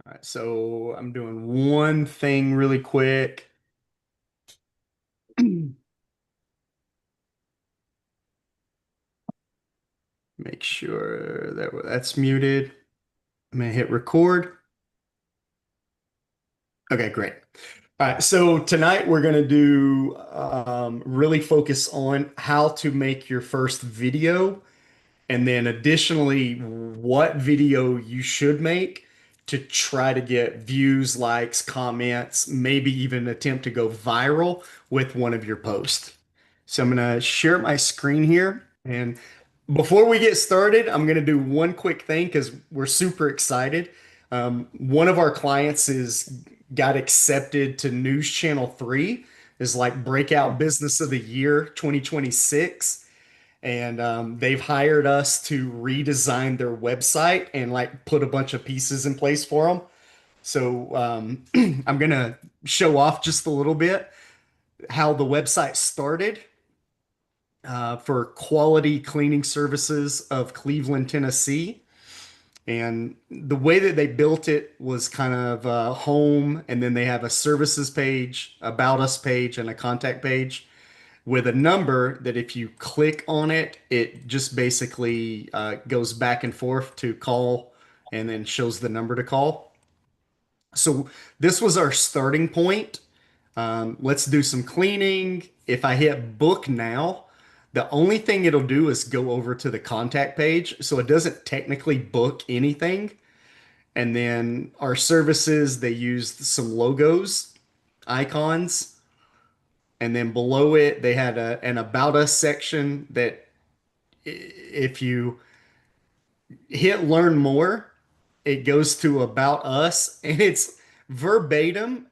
All right, so I'm doing one thing really quick. Make sure that's muted. I'm gonna hit record. Okay, great. All right, so tonight we're gonna do really focus on how to make your first video, and then additionally, what video you should make to try to get views, likes, comments, maybe even attempt to go viral with one of your posts. So I'm going to share my screen here. And before we get started, I'm going to do one quick thing because we're super excited. One of our clients is got accepted to News Channel 3 is like Breakout Business of the Year 2026. And they've hired us to redesign their website and like put a bunch of pieces in place for them. So I'm gonna show off just a little bit how the website started for Quality Cleaning Services of Cleveland, Tennessee. And the way that they built it was kind of home, and then they have a services page, about us page, and a contact page with a number that if you click on it, it just basically goes back and forth to call and then shows the number to call. So this was our starting point. Let's do some cleaning. If I hit book now, the only thing it'll do is go over to the contact page. So it doesn't technically book anything. And then our services, they used some logos, icons, and then below it, they had an about us section that if you hit learn more, it goes to about us and it's verbatim,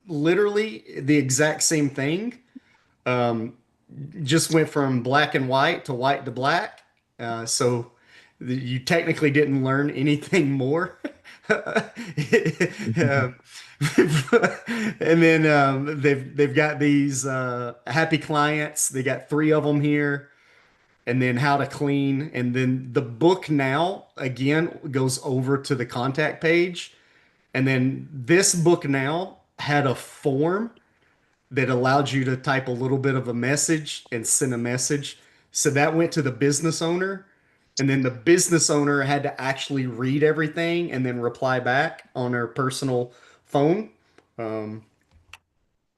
literally the exact same thing. Um, just went from black and white to white to black. So you technically didn't learn anything more. Um, and then they've got these happy clients. They got three of them here, and then how to clean. And then the book now again goes over to the contact page. And then this book now had a form that allowed you to type a little bit of a message and send a message. So that went to the business owner. And then the business owner had to actually read everything and then reply back on their personal phone. Um,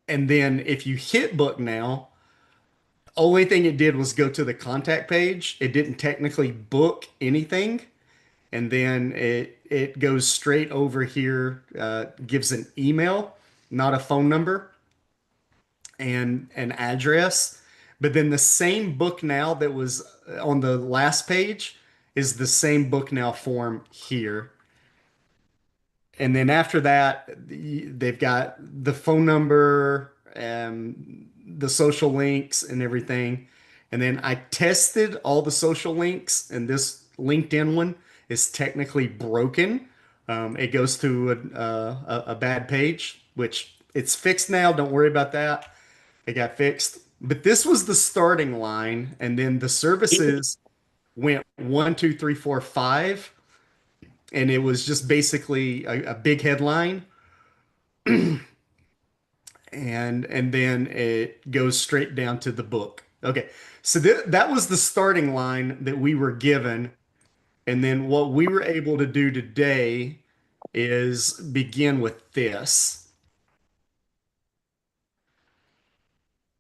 and then if you hit book now, only thing it did was go to the contact page. It didn't technically book anything. And then it goes straight over here, gives an email, not a phone number, and an address. But then the same book now that was on the last page is the same book now form here. And then after that, they've got the phone number and the social links and everything. And then I tested all the social links, and this LinkedIn one is technically broken. It goes to a bad page, which it's fixed now. Don't worry about that. It got fixed. But this was the starting line, and then the services went one, two, three, four, five, and it was just basically a big headline, and then it goes straight down to the book. Okay, so that was the starting line that we were given, and then what we were able to do today is begin with this.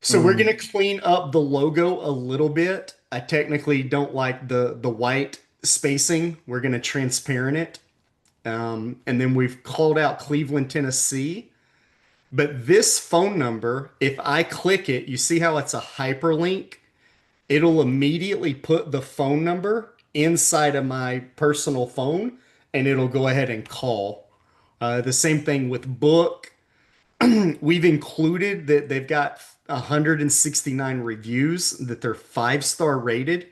So we're Mm, going to clean up the logo a little bit. I technically don't like the white spacing. We're going to transparent it. And then we've called out Cleveland, Tennessee. But this phone number, if I click it, you see how it's a hyperlink? It'll immediately put the phone number inside of my personal phone and it'll go ahead and call. The same thing with book. We've included that they've got 169 reviews, that they're five-star rated.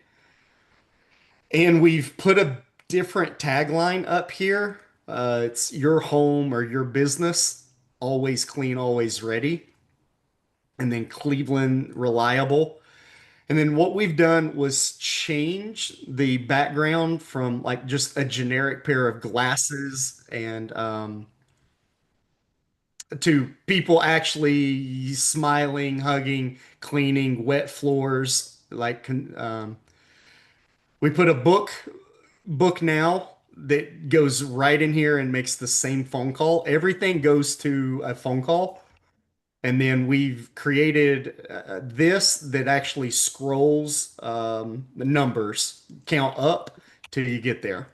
And we've put a different tagline up here. It's your home or your business, always clean, always ready. And then Cleveland reliable. And then what we've done was change the background from like just a generic pair of glasses and to people actually smiling, hugging, cleaning, wet floors. We put a book now that goes right in here and makes the same phone call. Everything goes to a phone call. And then we've created this that actually scrolls the numbers, count up till you get there.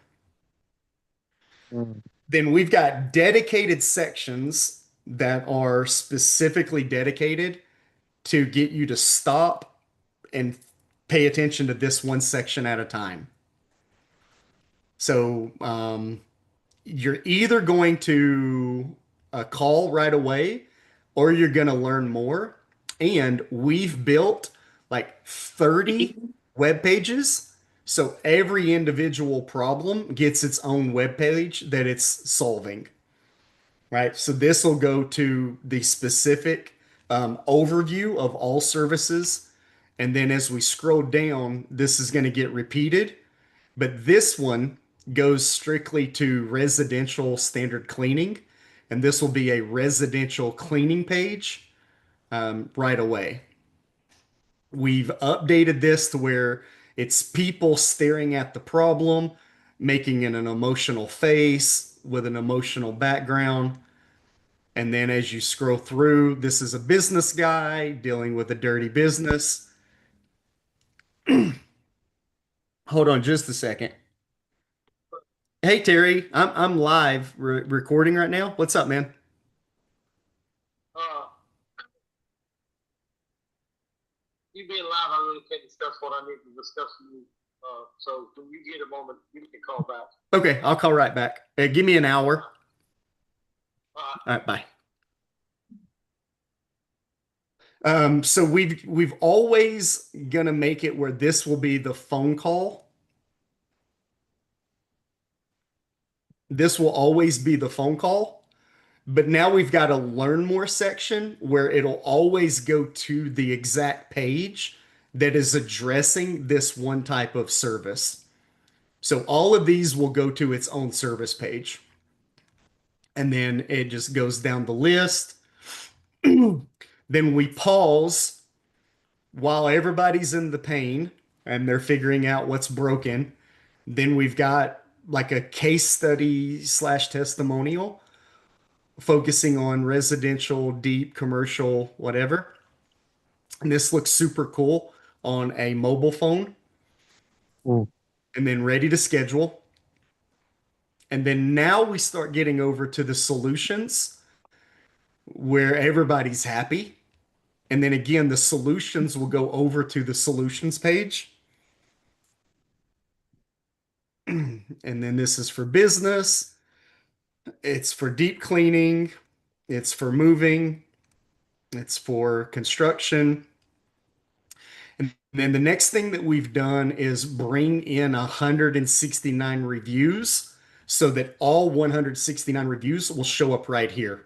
Mm. Then we've got dedicated sections that are specifically dedicated to get you to stop and pay attention to this one section at a time. So you're either going to call right away or you're going to learn more. And we've built like 30 web pages. So every individual problem gets its own web page that it's solving, right? So this will go to the specific overview of all services. And then as we scroll down, this is going to get repeated. But this one goes strictly to residential standard cleaning. And this will be a residential cleaning page right away. We've updated this to where it's people staring at the problem, making it an emotional face with an emotional background. And then as you scroll through, this is a business guy dealing with a dirty business. Hold on just a second. Hey Terry, I'm live recording right now. What's up, man? Uh, you being live, I really can't discuss what I need to discuss with you. So when you get a moment, you can call back. Okay, I'll call right back. Give me an hour. Uh, All right, bye. So we've always gonna make it where this will be the phone call. This will always be the phone call. But now we've got a learn more section where it'll always go to the exact page that is addressing this one type of service. So all of these will go to its own service page. And then it just goes down the list. Then we pause while everybody's in the pain and they're figuring out what's broken. Then we've got like a case study slash testimonial focusing on residential, deep, commercial, whatever. And this looks super cool on a mobile phone mm. and then ready to schedule. And then now we start getting over to the solutions where everybody's happy. And then again, the solutions will go over to the solutions page. And then this is for business, it's for deep cleaning, it's for moving, it's for construction. And then the next thing that we've done is bring in 169 reviews so that all 169 reviews will show up right here.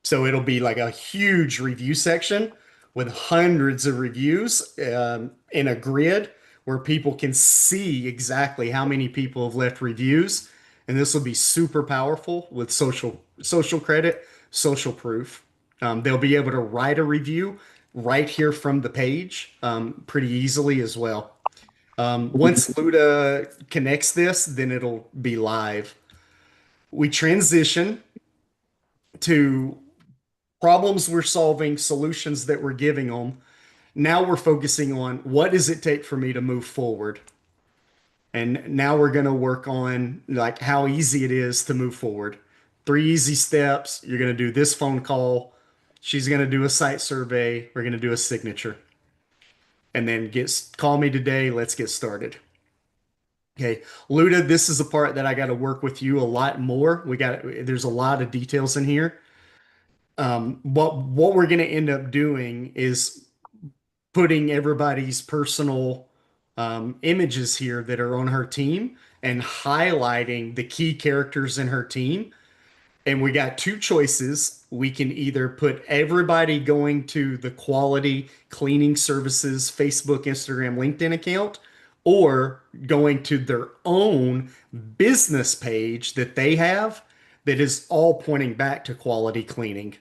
So it'll be like a huge review section with hundreds of reviews in a grid where people can see exactly how many people have left reviews. And this will be super powerful with social credit, social proof. They'll be able to write a review right here from the page pretty easily as well. Once Luda connects this, then it'll be live. We transition to problems we're solving, solutions that we're giving them. Now we're focusing on what does it take for me to move forward? And now we're going to work on like how easy it is to move forward. 3 easy steps. You're going to do this phone call. She's going to do a site survey. We're going to do a signature. And then call me today. Let's get started. Okay, Luda, this is the part that I got to work with you a lot more. There's a lot of details in here. What we're going to end up doing is putting everybody's personal images here that are on her team and highlighting the key characters in her team And we got two choices. We can either put everybody going to the quality cleaning services Facebook, Instagram, LinkedIn account, or going to their own business page that they have that is all pointing back to quality cleaning,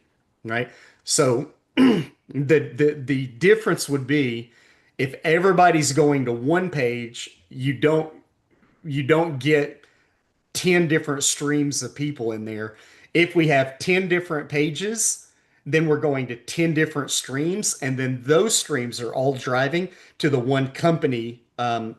right? So the difference would be if everybody's going to one page, you don't get 10 different streams of people in there. If we have 10 different pages, then we're going to 10 different streams, and then those streams are all driving to the one company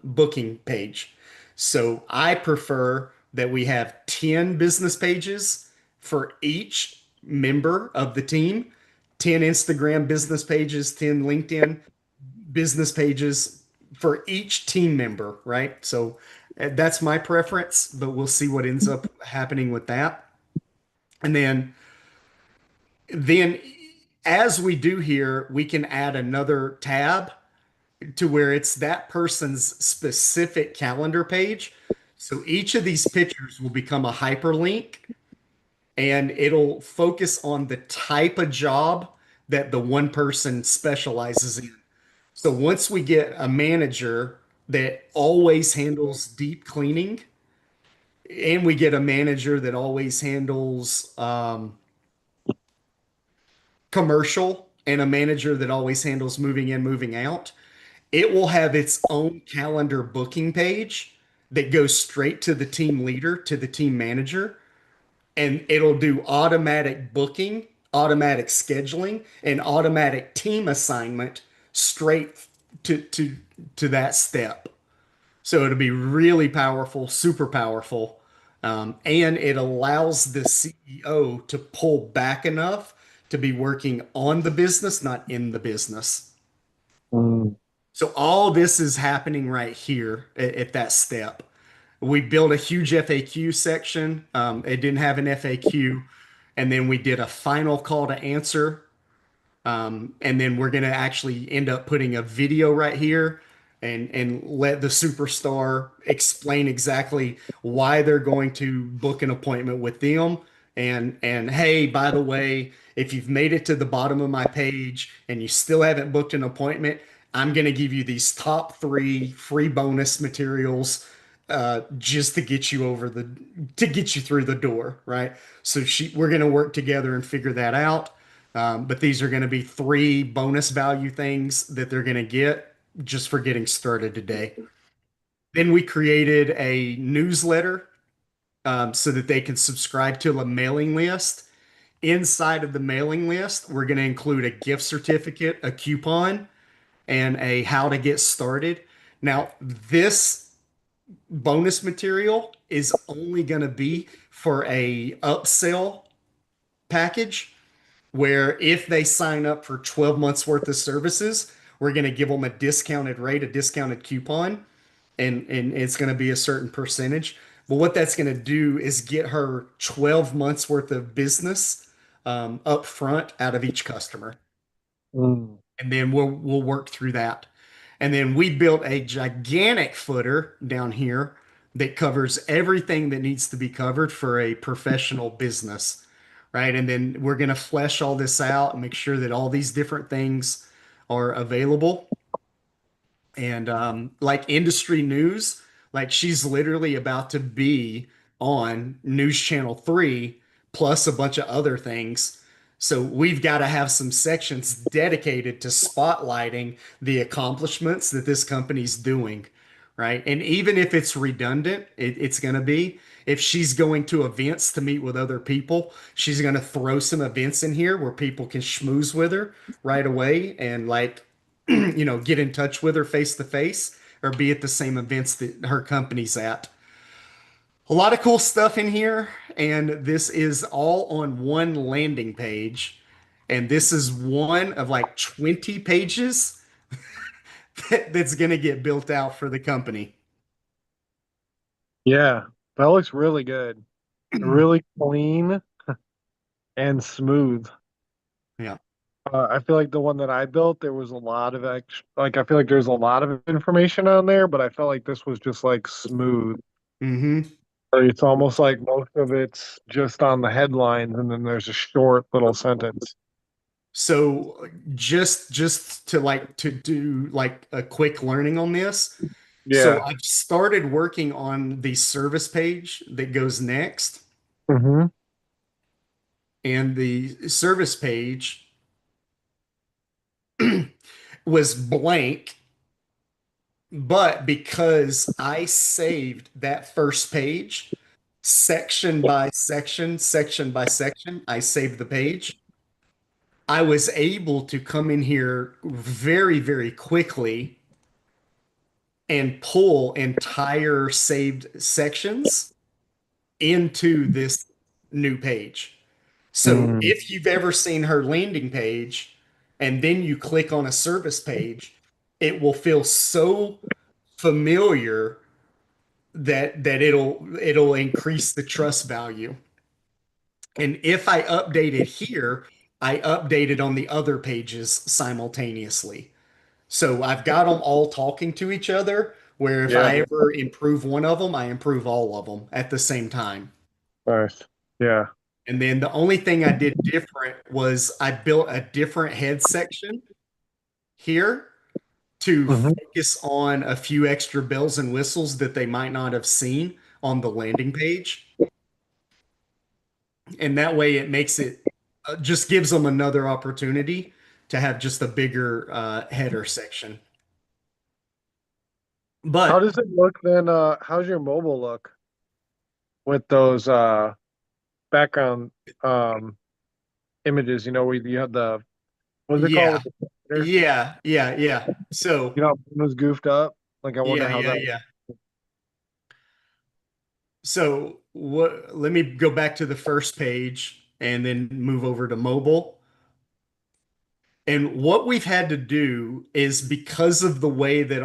booking page. So I prefer that we have 10 business pages for each member of the team, 10 Instagram business pages, 10 LinkedIn business pages for each team member, right? So that's my preference, but we'll see what ends up happening with that. And then as we do here, we can add another tab to where it's that person's specific calendar page. So each of these pictures will become a hyperlink and it'll focus on the type of job that the one person specializes in. So once we get a manager that always handles deep cleaning, and we get a manager that always handles commercial, and a manager that always handles moving in, moving out, it will have its own calendar booking page that goes straight to the team leader, to the team manager, and it'll do automatic booking, automatic scheduling, and automatic team assignment straight to to that step. So it'll be really powerful, super powerful. And it allows the CEO to pull back enough to be working on the business, not in the business. Mm, So all this is happening right here at that step. We built a huge FAQ section. It didn't have an FAQ. And then we did a final call to answer. And then we're going to actually end up putting a video right here and let the superstar explain exactly why they're going to book an appointment with them. And hey, by the way, if you've made it to the bottom of my page and you still haven't booked an appointment, I'm going to give you these top three free bonus materials just to get you to get you through the door, right? So we're going to work together and figure that out. But these are going to be three bonus value things that they're going to get just for getting started today. Then we created a newsletter so that they can subscribe to a mailing list. Inside of the mailing list, we're going to include a gift certificate, a coupon, and a how to get started. Now, this bonus material is only going to be for a upsell package where if they sign up for 12 months worth of services, we're going to give them a discounted rate, a discounted coupon, and it's going to be a certain percentage. But what that's going to do is get her 12 months worth of business up front out of each customer. mm, And then we'll work through that. And then we built a gigantic footer down here that covers everything that needs to be covered for a professional business, right? And then we're going to flesh all this out and make sure that all these different things are available. And like industry news, like she's literally about to be on News Channel 3 plus a bunch of other things. So we've got to have some sections dedicated to spotlighting the accomplishments that this company's doing, right? And even if it's redundant, it's going to be. If she's going to events to meet with other people, she's going to throw some events in here where people can schmooze with her right away and like get in touch with her face to face or be at the same events that her company's at. A lot of cool stuff in here, and this is all on one landing page. And this is one of like 20 pages that's going to get built out for the company. yeah, that looks really good. Really clean and smooth. Yeah. I feel like the one that I built, there was a lot of like I feel like there's a lot of information on there, but I felt like this was just like smooth. Hmm. So it's almost like most of it's just on the headlines, and then there's a short little sentence. So just to do like a quick learning on this. So Yeah. I've started working on the service page that goes next, Mm-hmm. and the service page was blank, but because I saved that first page section by section, section by section, I saved the page. I was able to come in here very, very quickly and pull entire saved sections into this new page. So Mm. if you've ever seen her landing page and then you click on a service page, it will feel so familiar that it'll increase the trust value. And if I update it here, I update it on the other pages simultaneously. So I've got them all talking to each other, where if Yeah. I ever improve one of them, I improve all of them at the same time. Nice. Yeah. And then the only thing I did different was I built a different head section here to Mm-hmm. focus on a few extra bells and whistles that they might not have seen on the landing page. And that way it makes it just gives them another opportunity to have just a bigger header section. How But does it look then? How's your mobile look with those background um images? You know, where you have the what's it called yeah, with the filter? yeah. So You know, it was goofed up. Like I wonder yeah, how that. yeah. So what, let me go back to the first page and then move over to mobile. And what we've had to do is because of the way that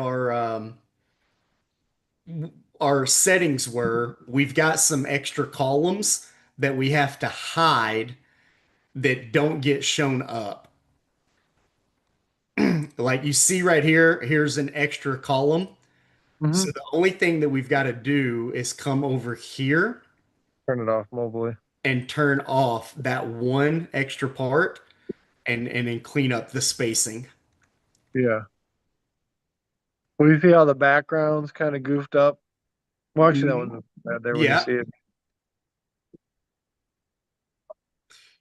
our settings were, we've got some extra columns that we have to hide that don't get shown up. Like you see right here, here's an extra column. Hmm. So the only thing that we've got to do is come over here Turn it off mobily. and turn off that one extra part and then clean up the spacing. Yeah. Well, you see how the background's kind of goofed up? Well, actually, that Mhm. wasn't bad there when you Yeah, see it.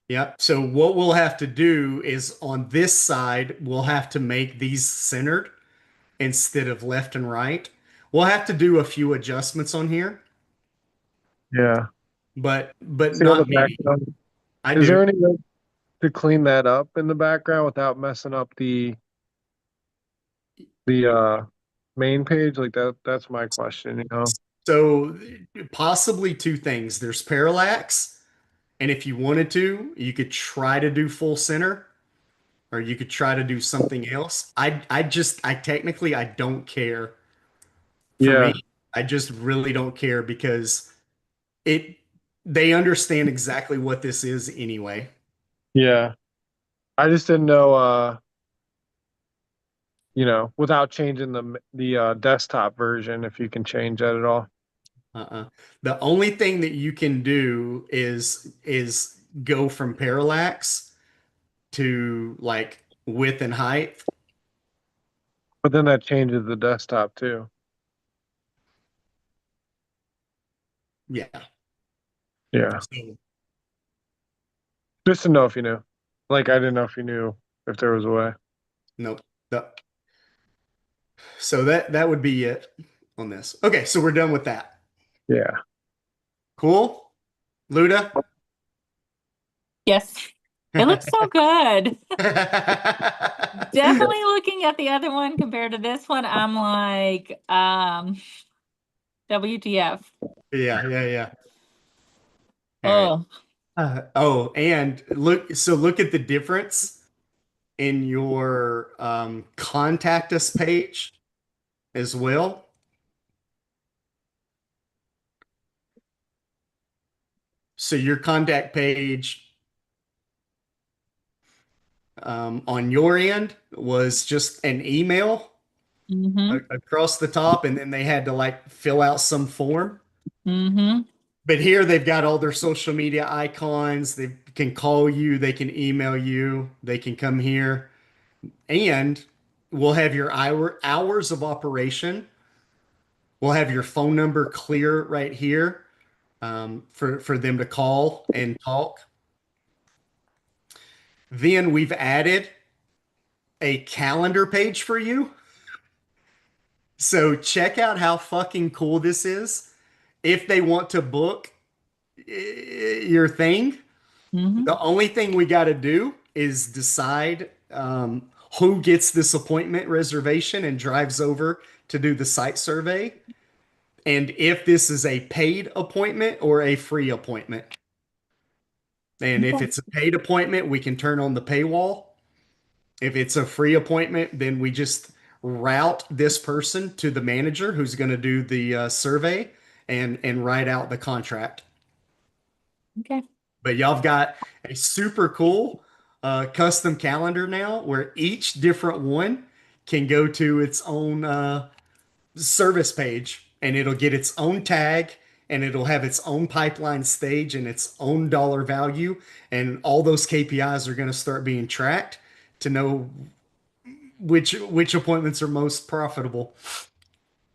yeah. So what we'll have to do is on this side, we'll have to make these centered instead of left and right. We'll have to do a few adjustments on here, Yeah. but See how the not many. background. I Is there do. any way to clean that up in the background without messing up the main page? Like that's my question, you know? So possibly two things. There's parallax, and if you wanted to, you could try to do full center, or you could try to do something else. I technically I don't care. For Yeah. me, I just really don't care because it they understand exactly what this is anyway. Yeah. I just didn't know without changing the desktop version if you can change that at all. Uh-uh. The only thing that you can do is go from parallax to like width and height. But then that changes the desktop too. Yeah. Yeah. So Just to know if you knew. Like I didn't know if you knew if there was a way. nope. So that would be it on this. Okay, so we're done with that. Yeah. Cool. Luda? Yes. It looks so good. Definitely looking at the other one compared to this one, I'm like, WTF. Yeah. All right. Oh, Oh, and look at the difference in your contact us page as well. So your contact page on your end was just an email mm-hmm, across the top, and then they had to like fill out some form. mm-hmm. But here they've got all their social media icons. They can call you, they can email you, they can come here, and we'll have your hours of operation. We'll have your phone number clear right here for them to call and talk. Then we've added a calendar page for you. So check out how fucking cool this is. If they want to book your thing, Hmm. the only thing we got to do is decide who gets this appointment reservation and drives over to do the site survey, and if this is a paid appointment or a free appointment. And if Okay. it's a paid appointment, we can turn on the paywall. If it's a free appointment, then we just route this person to the manager who's going to do the survey and write out the contract. Okay. But y'all have got a super cool custom calendar now where each different one can go to its own service page and it'll get its own tag and it'll have its own pipeline stage and its own dollar value. And all those KPIs are going to start being tracked to know which appointments are most profitable,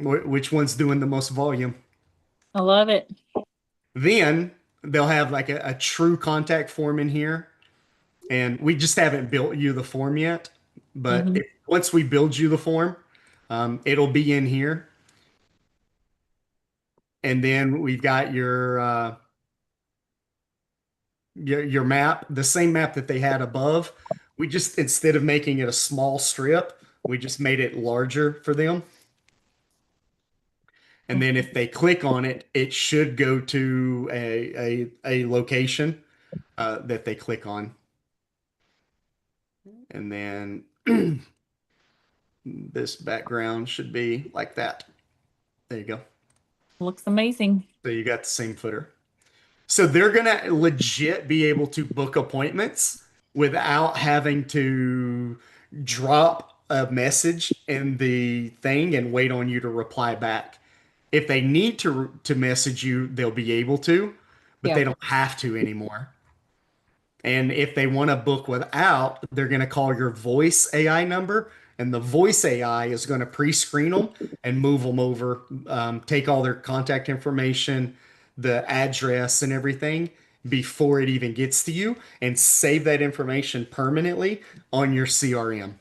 which one's doing the most volume. I love it. Then they'll have like a true contact form in here. And we just haven't built you the form yet. But Hmm. once we build you the form, it'll be in here. And then we've got your map, the same map that they had above. We just, instead of making it a small strip, we just made it larger for them. And then if they click on it, it should go to a location that they click on. And then this background should be like that. There you go. Looks amazing. So you got the same footer. So they're gonna legit be able to book appointments without having to drop a message in the thing and wait on you to reply back. If they need to message you, they'll be able to, but Yeah. they don't have to anymore. And if they want to book without, they're going to call your voice AI number, and the voice AI is going to pre-screen them and move them over, take all their contact information, the address, and everything before it even gets to you, and save that information permanently on your CRM.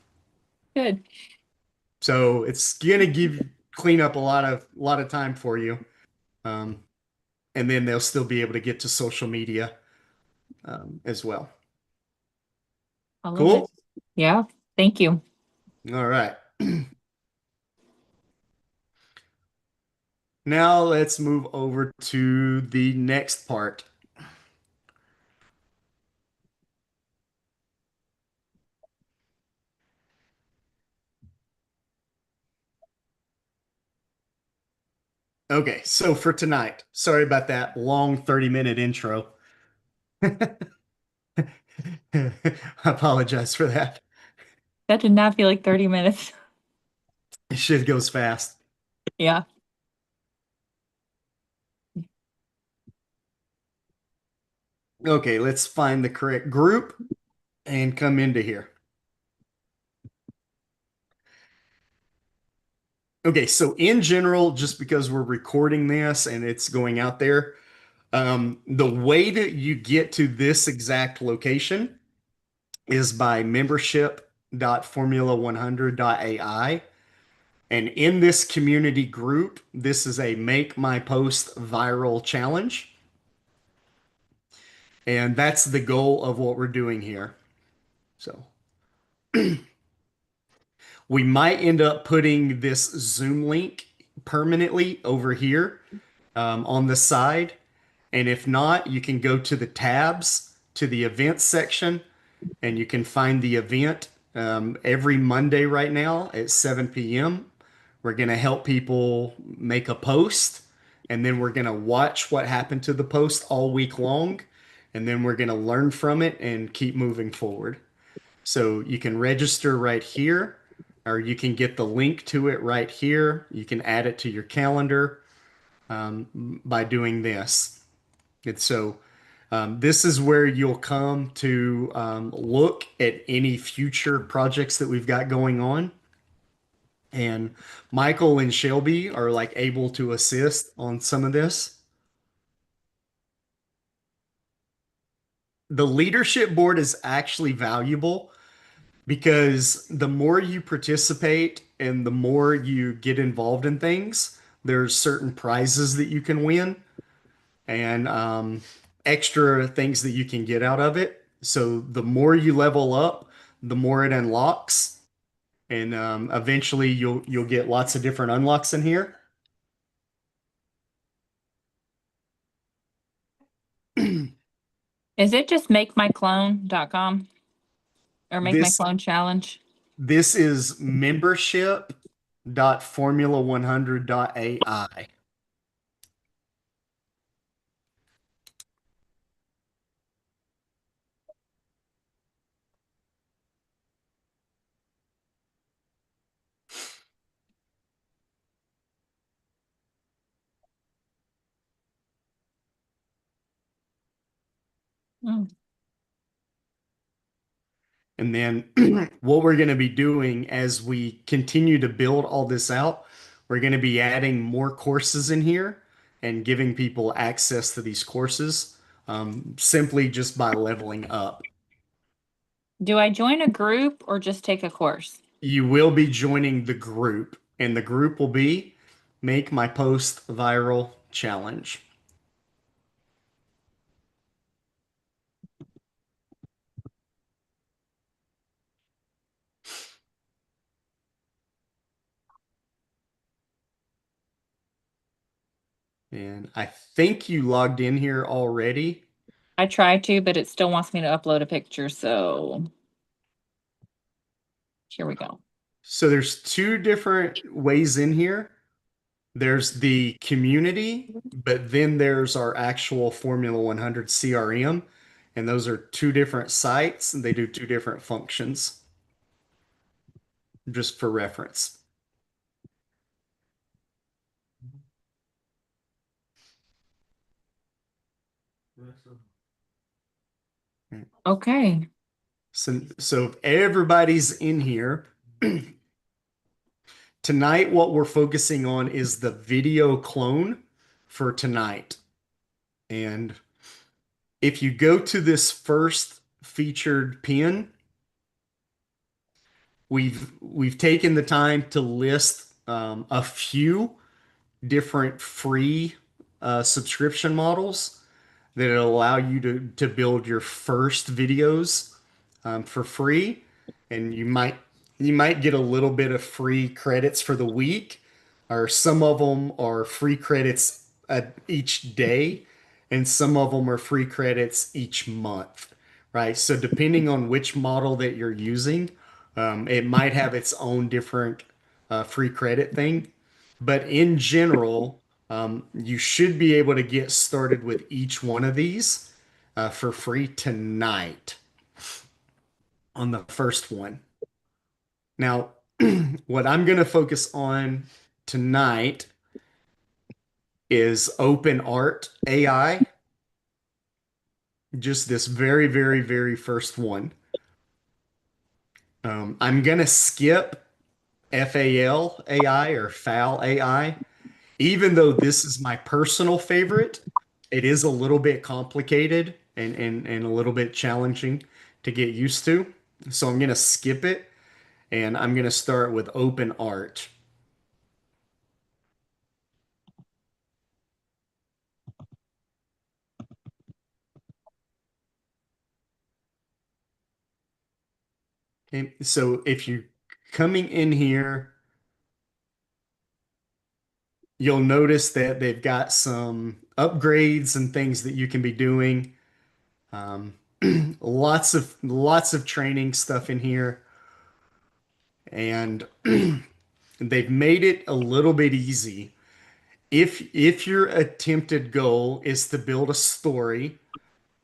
Good. So it's going to give clean up a lot of time for you, um, and then they'll still be able to get to social media as well. I love it. Cool. Yeah. Thank you. All right. Now let's move over to the next part. Okay, so for tonight, sorry about that long 30-minute intro. I apologize for that. That did not feel like 30 minutes. Shit goes fast. Yeah. Okay, let's find the correct group and come into here. Okay, so in general, just because we're recording this and it's going out there, the way that you get to this exact location is by membership.formula100.ai. And in this community group, this is a Make My Post Viral challenge. And that's the goal of what we're doing here. So we might end up putting this Zoom link permanently over here on the side. And if not, you can go to the tabs to the events section and you can find the event every Monday right now at 7 p.m. We're going to help people make a post, and then we're going to watch what happened to the post all week long, and then we're going to learn from it and keep moving forward. So you can register right here, or you can get the link to it right here. You can add it to your calendar by doing this. And so this is where you'll come to look at any future projects that we've got going on. And Michael and Shelby are like able to assist on some of this. The leadership board is actually valuable because the more you participate and the more you get involved in things, there's certain prizes that you can win and extra things that you can get out of it. So the more you level up, the more it unlocks, and eventually you'll get lots of different unlocks in here. Is it just makemyclone.com or make my This clone challenge? this is membership.formula100.ai. Hmm. And then what we're going to be doing as we continue to build all this out, we're going to be adding more courses in here and giving people access to these courses simply just by leveling up. Do I join a group or just take a course? You will be joining the group, and the group will be Make My Post Viral Challenge. And I think you logged in here already. I tried to, but it still wants me to upload a picture. So here we go. So there's two different ways in here. There's the community, but then there's our actual Formula 100 CRM. And those are two different sites and they do two different functions, just for reference. Okay. So if everybody's in here, tonight what we're focusing on is the video clone for tonight. And if you go to this first featured pin, we've taken the time to list a few different free subscription models that allow you to build your first videos for free, and you might get a little bit of free credits for the week, or some of them are free credits each day, and some of them are free credits each month, right? So depending on which model that you're using, it might have its own different free credit thing. But in general, you should be able to get started with each one of these for free tonight on the first one. Now, what I'm going to focus on tonight is Open Art AI, just this very, very, very first one. I'm going to skip FAL AI or FAL AI. Even though this is my personal favorite, it is a little bit complicated and a little bit challenging to get used to. So I'm going to skip it and I'm going to start with Open Art. Okay, so if you're coming in here, you'll notice that they've got some upgrades and things that you can be doing. Um, lots of training stuff in here, and they've made it a little bit easy. If your attempted goal is to build a story,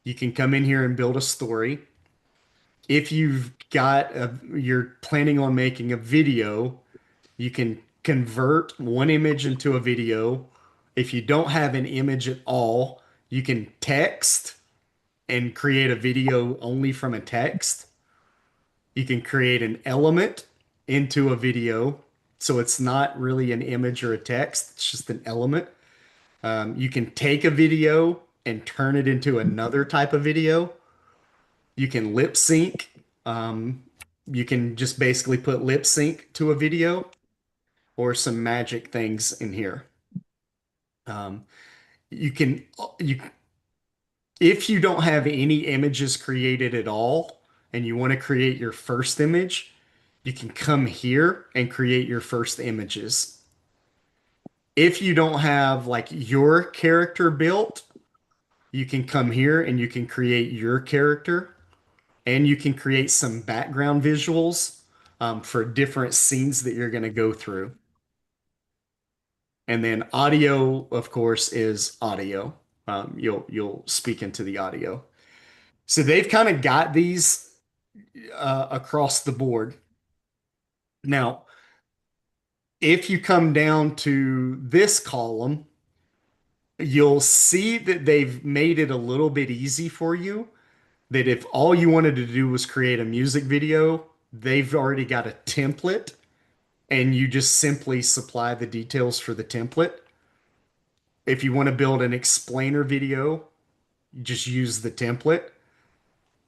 you can come in here and build a story. If you're planning on making a video, you can convert one image into a video. If you don't have an image at all, You can text and create a video only from a text. You can create an element into a video. So it's not really an image or a text, it's just an element. You can take a video and turn it into another type of video. You can lip sync. Um, you can just basically put lip sync to a video or some magic things in here. Um, you can you if you don't have any images created at all and you want to create your first image, you can come here and create your first images. If you don't have like your character built, you can come here and you can create your character and you can create some background visuals for different scenes that you're going to go through. And then audio, of course, is audio. You'll speak into the audio. So they've kind of got these across the board. Now, if you come down to this column, you'll see that they've made it a little bit easy for you. That if all you wanted to do was create a music video, they've already got a template and you just simply supply the details for the template. If you want to build an explainer video, you just use the template.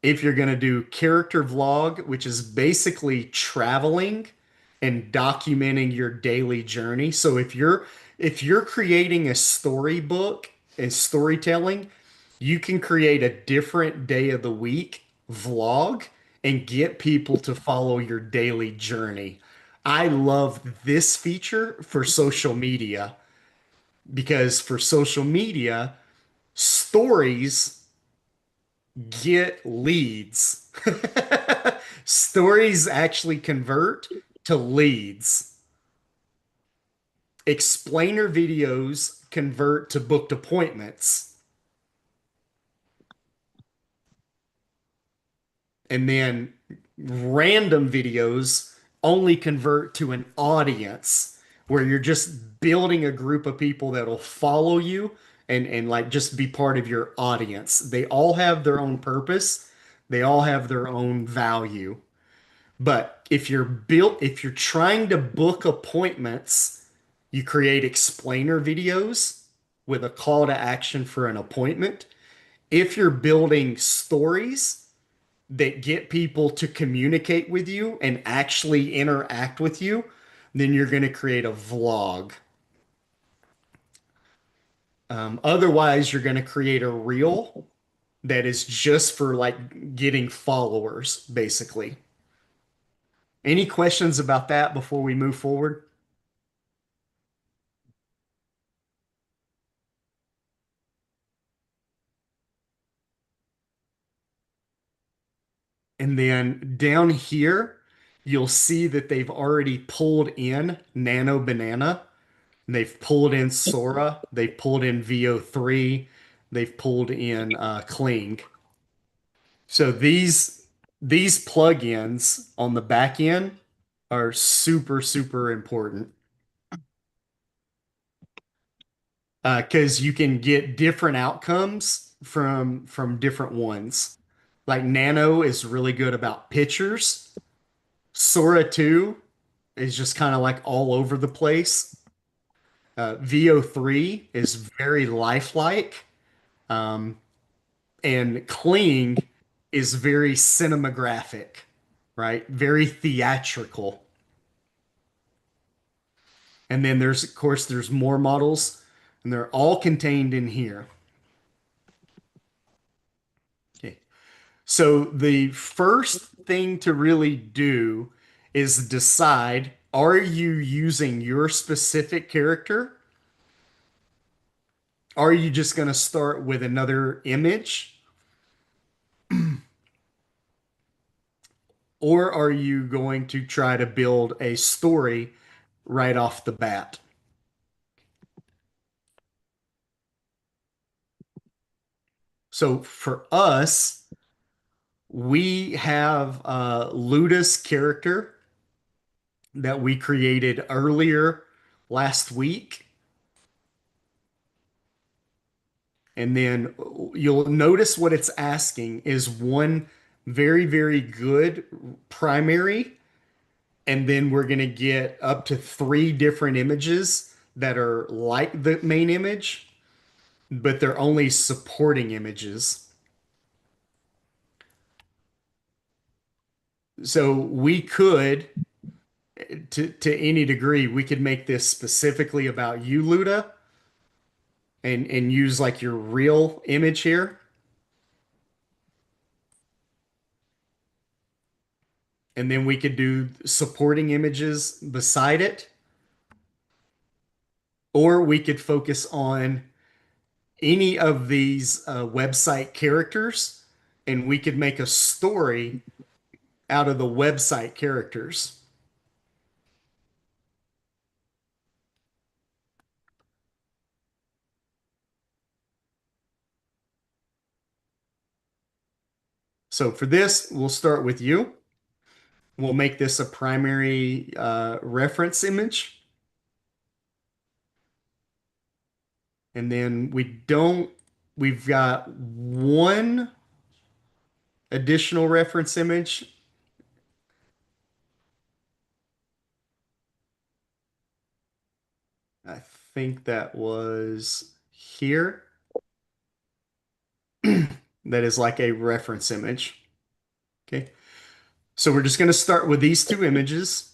If you're going to do character vlog, which is basically traveling and documenting your daily journey. So if you're creating a storybook and storytelling, you can create a different day of the week vlog and get people to follow your daily journey. I love this feature for social media because for social media, stories get leads. Stories actually convert to leads. Explainer videos convert to booked appointments. And then random videos only convert to an audience where you're just building a group of people that'll follow you and like just be part of your audience. They all have their own purpose. They all have their own value. But if you're trying to book appointments, you create explainer videos with a call to action for an appointment. If you're building stories that get people to communicate with you and actually interact with you, then you're going to create a vlog. Otherwise, you're going to create a reel that is just for like getting followers, basically. Any questions about that before we move forward? And then down here, you'll see that they've already pulled in Nano Banana. They've pulled in Sora. They've pulled in VO3. They've pulled in Kling. So these plugins on the back end are super, super important because you can get different outcomes from different ones. Like Nano is really good about pictures. Sora 2 is just kind of like all over the place. VO3 is very lifelike. Um, and Kling is very cinematographic, right? Very theatrical. And then there's, of course, there's more models, and they're all contained in here. Okay. So the first thing to really do is decide, are you using your specific character? Are you just going to start with another image? Or are you going to try to build a story right off the bat? So for us, we have Luda's character that we created earlier last week. And then you'll notice what it's asking is one very, very good primary. And then we're going to get up to three different images that are like the main image, but they're only supporting images. So we could, to any degree, we could make this specifically about you, Luda, and use like your real image here. And then we could do supporting images beside it. Or we could focus on any of these website characters and we could make a story out of the website characters. So for this, we'll start with you. We'll make this a primary reference image. And then we've got one additional reference image. I think that was here. That is like a reference image. Okay. So we're just going to start with these two images.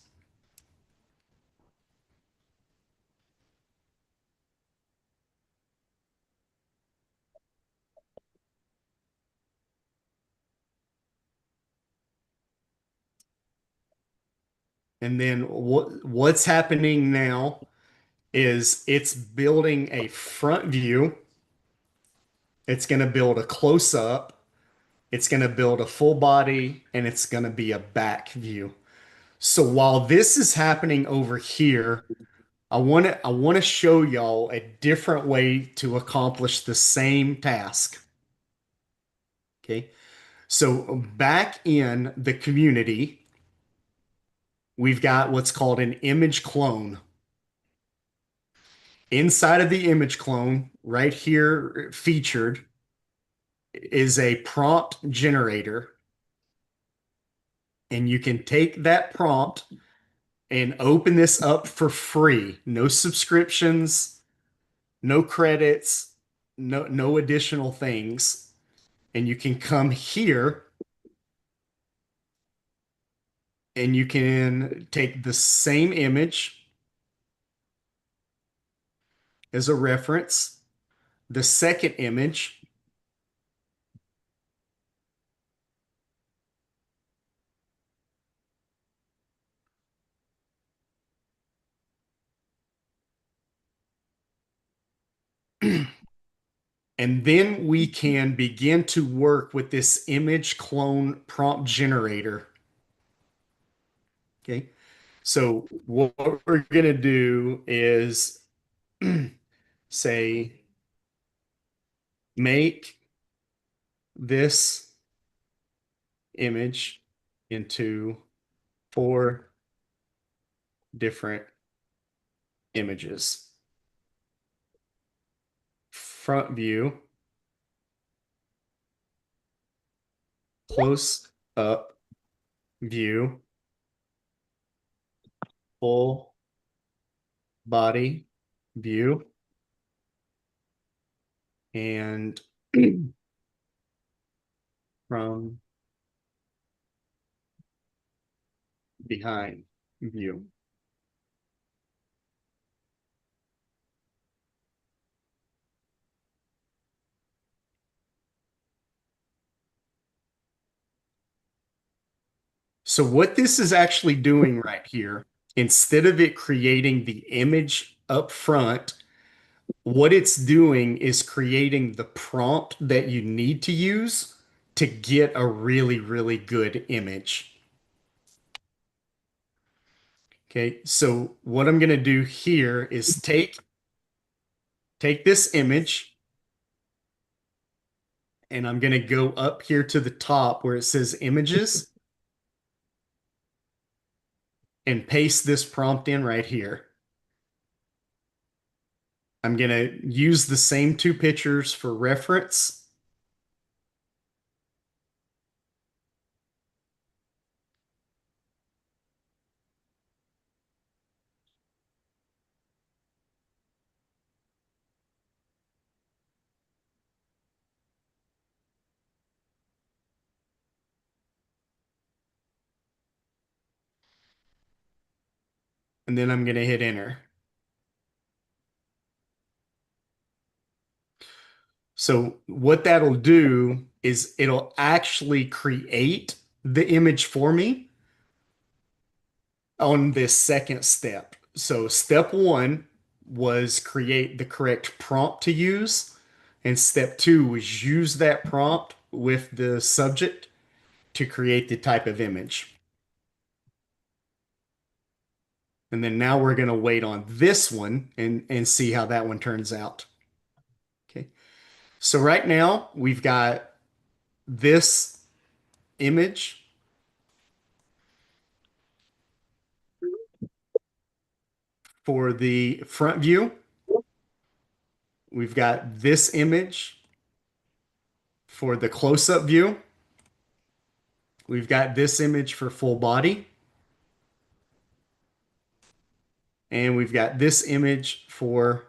And then what's happening now is it's building a front view. It's going to build a close up. It's going to build a full body and it's going to be a back view. So while this is happening over here, I want to show y'all a different way to accomplish the same task. Okay. So back in the community, we've got what's called an image clone. Inside of the image clone, right here featured, is a prompt generator. And you can take that prompt and open this up for free. No subscriptions, no credits, no additional things. And you can come here and you can take the same image as a reference, the second image, and then we can begin to work with this image clone prompt generator. Okay. So what we're going to do is say, make this image into four different images. Front view, close up view, full body view, and from behind view. So what this is actually doing right here, instead of it creating the image up front, what it's doing is creating the prompt that you need to use to get a really, really good image. Okay, so what I'm going to do here is take this image and I'm going to go up here to the top where it says images and paste this prompt in right here. I'm going to use the same two pictures for reference. And then I'm going to hit enter. So what that'll do is it'll actually create the image for me on this second step. So step one was create the correct prompt to use. And step two was use that prompt with the subject to create the type of image. And then now we're going to wait on this one and see how that one turns out. Okay. So right now we've got this image for the front view. We've got this image for the close-up view. We've got this image for full body. And we've got this image for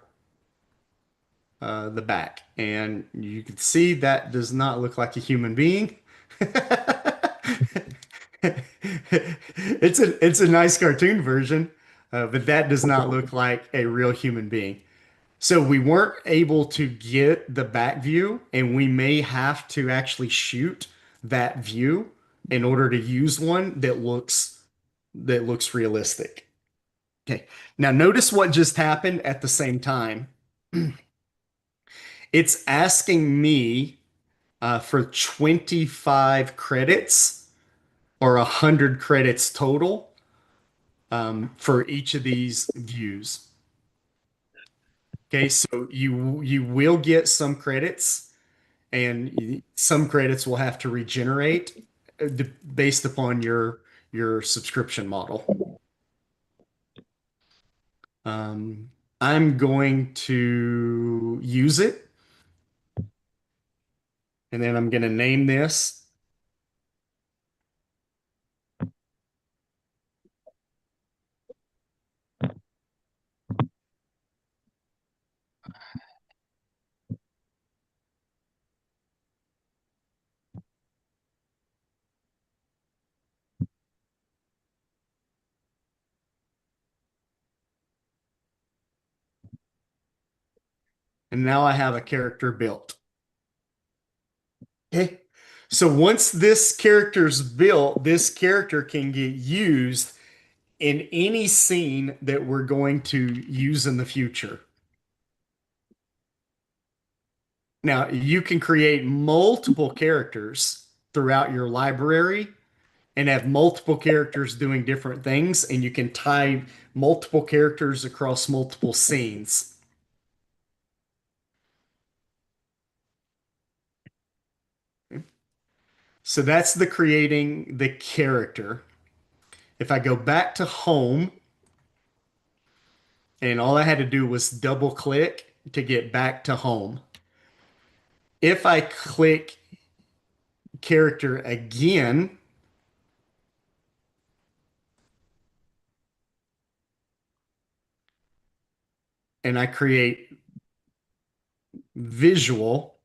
the back. And you can see that does not look like a human being. It's a nice cartoon version, but that does not look like a real human being. So we weren't able to get the back view, and we may have to actually shoot that view in order to use one that looks realistic. Okay. Now notice what just happened at the same time. It's asking me for 25 credits or 100 credits total for each of these views. Okay, so you will get some credits, and some credits will have to regenerate based upon your subscription model. I'm going to use it, and then I'm going to name this. And now I have a character built. Okay. So once this character's built, this character can get used in any scene that we're going to use in the future. Now, you can create multiple characters throughout your library and have multiple characters doing different things, and you can tie multiple characters across multiple scenes. So that's the creating the character. If I go back to home, and all I had to do was double click to get back to home. If I click character again, and I create visual,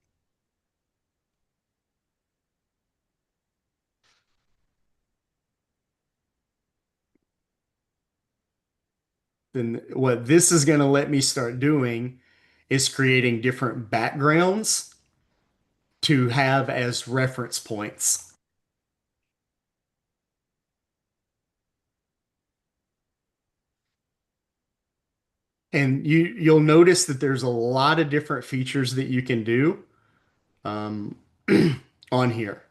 then what this is going to let me start doing is creating different backgrounds to have as reference points. And you'll notice that there's a lot of different features that you can do on here.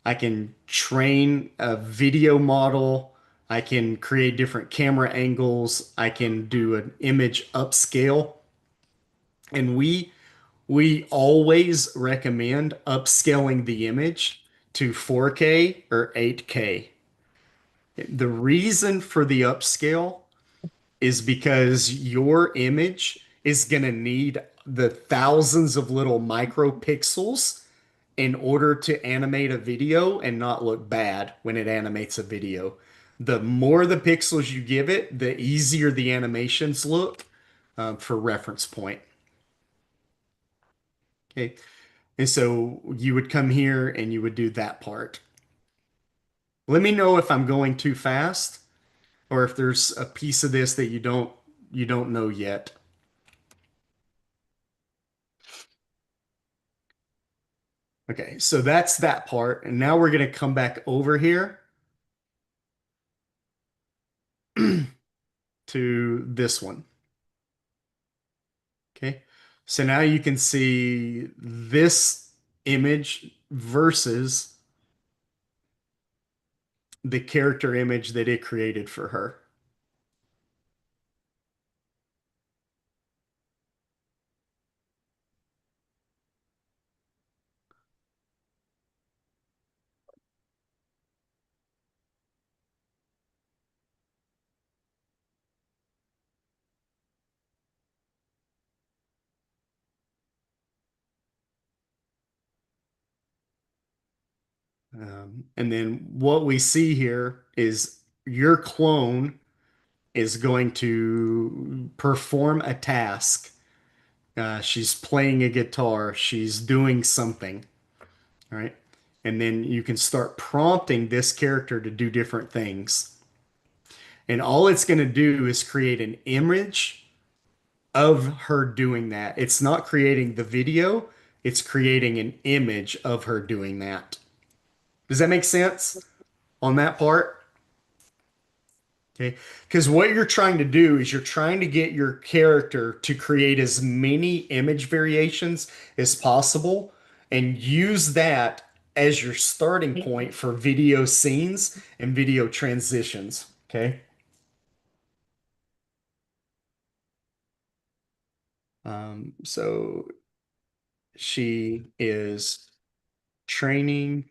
I can train a video model. I can create different camera angles. I can do an image upscale. And we always recommend upscaling the image to 4K or 8K. The reason for the upscale is because your image is going to need the thousands of little micro pixels in order to animate a video and not look bad when it animates a video. The more the pixels you give it, the easier the animations look, for reference point. Okay. And so you would come here and you would do that part. Let me know if I'm going too fast or if there's a piece of this that you don't know yet. Okay, so that's that part. And now we're going to come back over here to this one. Okay, so now you can see this image versus the character image that it created for her. And then what we see here is your clone is going to perform a task. She's playing a guitar, she's doing something, all right? And then you can start prompting this character to do different things. And all it's going to do is create an image of her doing that. It's not creating the video, it's creating an image of her doing that. Does that make sense on that part? Okay. Because what you're trying to do is you're trying to get your character to create as many image variations as possible and use that as your starting point for video scenes and video transitions. Okay. So she is training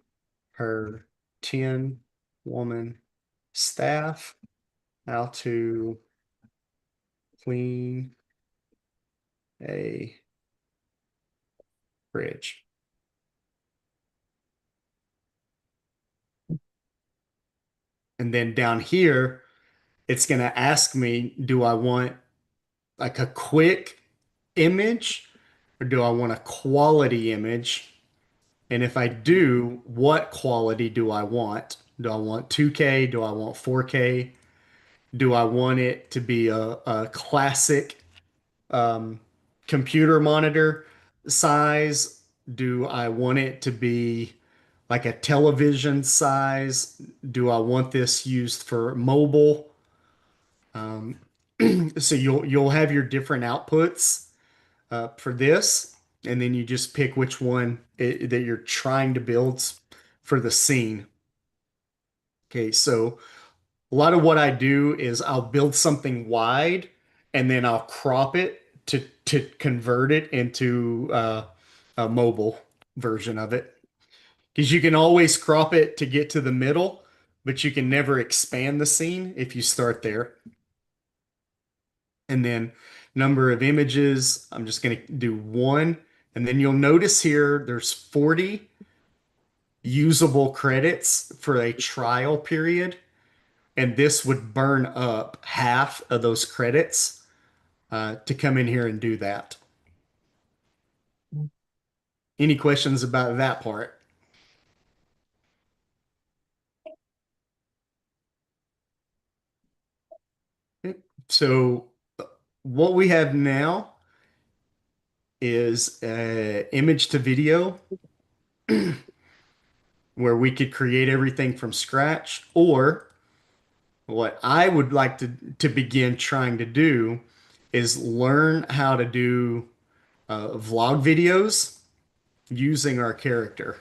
her 10-woman staff how to clean a fridge. And then down here, it's going to ask me, do I want like a quick image or do I want a quality image? And if I do, what quality do I want? Do I want 2K? Do I want 4K? Do I want it to be a classic um, computer monitor size? Do I want it to be like a television size? Do I want this used for mobile? Um, so you'll have your different outputs for this, and then you just pick which one that you're trying to build for the scene. Okay, so a lot of what I do is I'll build something wide and then I'll crop it to convert it into a mobile version of it. Because you can always crop it to get to the middle, but you can never expand the scene if you start there. And then number of images, I'm just going to do one. And then you'll notice here there's 40 usable credits for a trial period. And this would burn up half of those credits to come in here and do that. Any questions about that part? So what we have now is image to video where we could create everything from scratch, or what I would like to begin trying to do is learn how to do vlog videos using our character.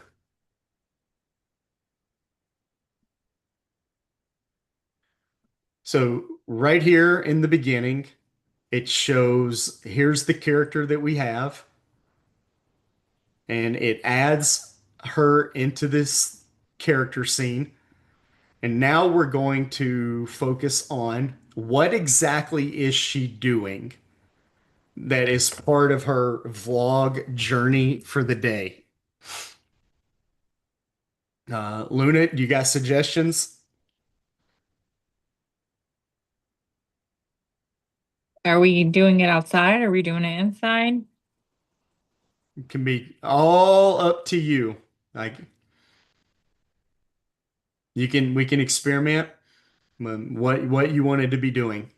So right here in the beginning, it shows here's the character that we have, and it adds her into this character scene. And now we're going to focus on what exactly is she doing? that is part of her vlog journey for the day. Luna, you got suggestions? Are we doing it outside? Are we doing it inside? It can be all up to you. Like we can experiment what you wanted to be doing.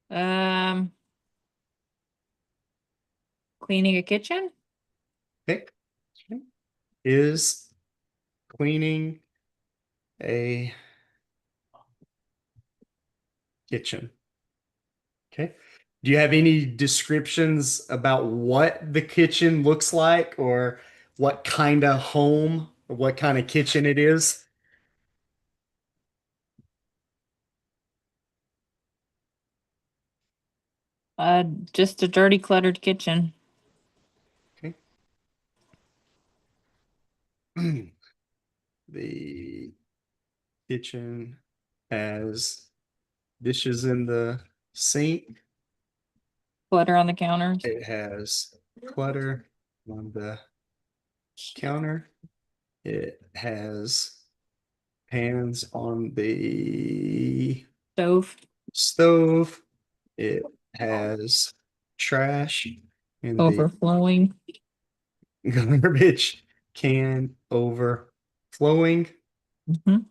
Um, Cleaning a kitchen? Pick is cleaning a kitchen. Okay. Do you have any descriptions about what the kitchen looks like or what kind of home or what kind of kitchen it is? Uh, just a dirty, cluttered kitchen. Okay. The kitchen has dishes in the sink. Clutter on the counters. It has clutter on the counter. It has pans on the Stove. stove. It has trash in the Overflowing. garbage can overflowing. Mhm.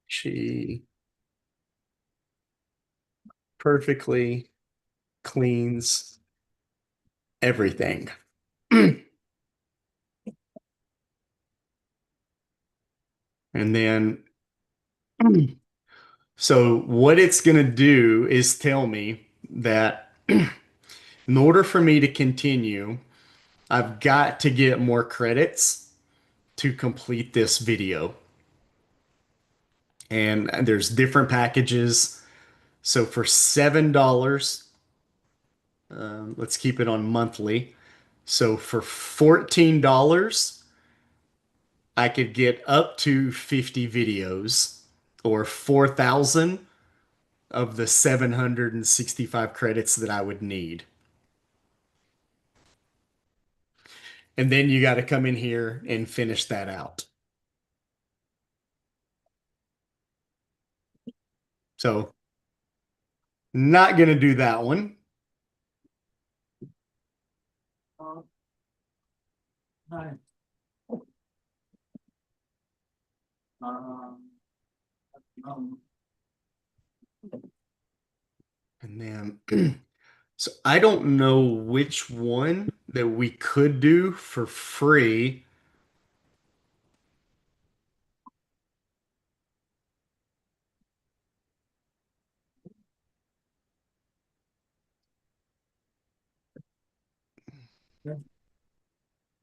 She perfectly cleans everything. And then, so what it's going to do is tell me that in order for me to continue, I've got to get more credits to complete this video. And there's different packages. So for $7, let's keep it on monthly. So for $14, I could get up to 50 videos or 4,000 of the 765 credits that I would need. And then you got to come in here and finish that out. So not going to do that one. And then, so I don't know which one that we could do for free.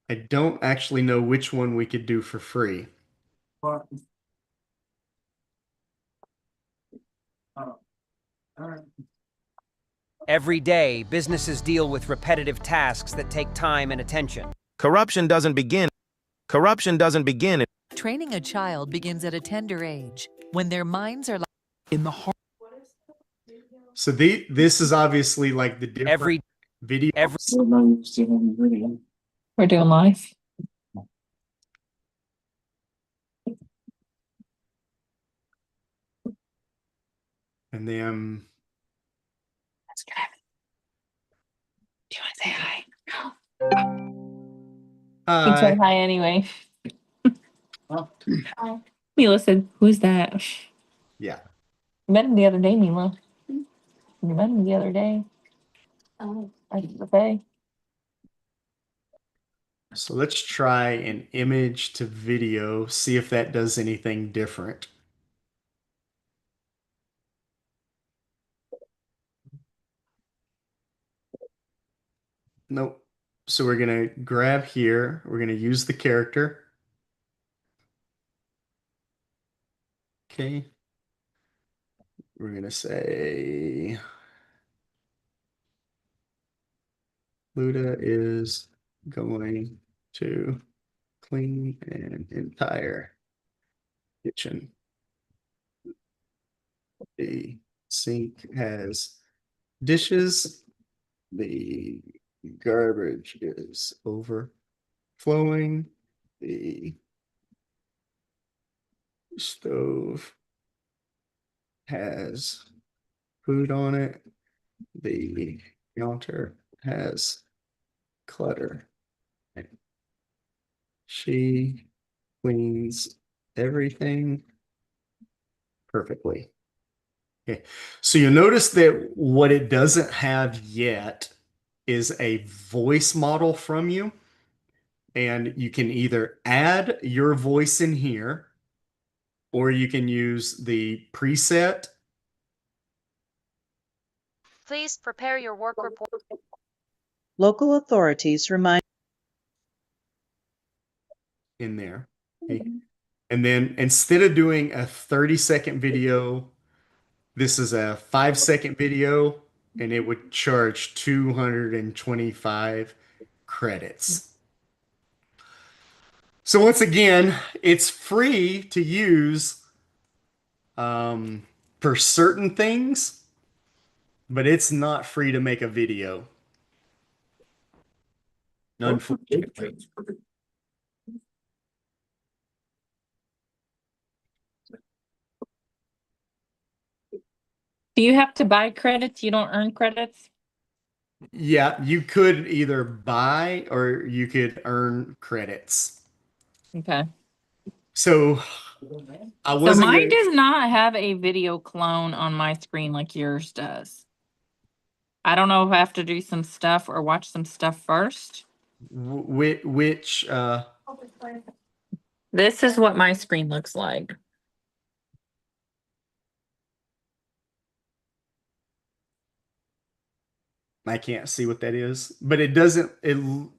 I don't actually know which one we could do for free. Every day, businesses deal with repetitive tasks that take time and attention. Corruption doesn't begin. Corruption doesn't begin Training a child begins at a tender age, when their minds are in the heart. So this is obviously like the different Every videos. We're doing live. And then That's good. Do you want to say hi? We said hi. hi anyway. Hi. Mila said, "Who's that?" Yeah. You met him the other day, Mila. You met him the other day. Oh, I didn't say. So let's try an image to video, see if that does anything different. Nope. So we're gonna grab here, we're gonna use the character. Okay. We're gonna say Luda is going to clean an entire kitchen. The sink has dishes. The garbage is overflowing. The stove has food on it. The counter has clutter. She cleans everything perfectly. Okay. So you'll notice that what it doesn't have yet is a voice model from you. And you can either add your voice in here, or you can use the preset Please prepare your work report. Local authorities remind in there. Okay. And then instead of doing a 30-second video, this is a 5-second video, and it would charge 225 credits. So once again, it's free to use for certain things, but it's not free to make a video. Unfortunately. Do you have to buy credits? You don't earn credits? Yeah, you could either buy or you could earn credits. Okay. So I So wasn't mine going to, does not have a video clone on my screen like yours does. I don't know if I have to do some stuff or watch some stuff first. which This is what my screen looks like. I can't see what that is, but it doesn't, I It don't